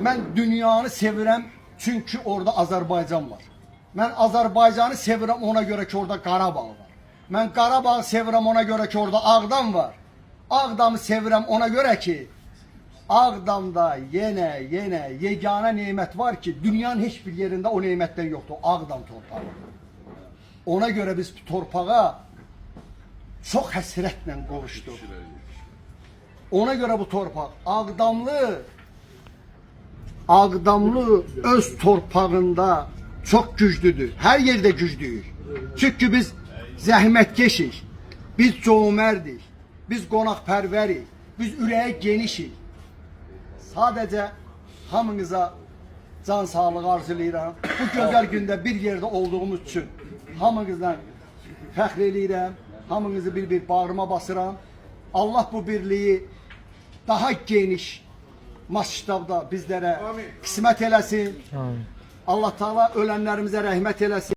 mən dünyanı sevirəm çünki orada Azərbaycan var. Mən Azərbaycanı sevirəm ona görə ki orada Qarabağ var. Mən Qarabağı sevirəm ona görə ki orada Ağdam var. Ağdamı sevirəm ona görə ki Ağdamda yenə yeganə nemət var ki dünyanın heç bir yerində o nemətlər yoxdur. Ağdam torpağı. Ona görə biz bu torpağa çox həsrətlə qovuşduq. Ona görə bu torpaq Ağdamlı öz torpağında çox güclüdür. Hər yerdə güclüyük. Çünki biz zəhmətkeşik, biz cömərdik, biz qonaqpərvərik, biz ürəyi genişik. Sadəcə hamınıza can sağlığı arzulayıram. Bu gözəl gündə bir yerdə olduğumuz üçün hamınızdan fəxr eləyirəm. Hamınızı bir bağrıma basıram. Allah bu birliyi daha geniş maştabda bizlərə qismət eləsin. Allah Taala ölənlərimizə rəhmət eləsin.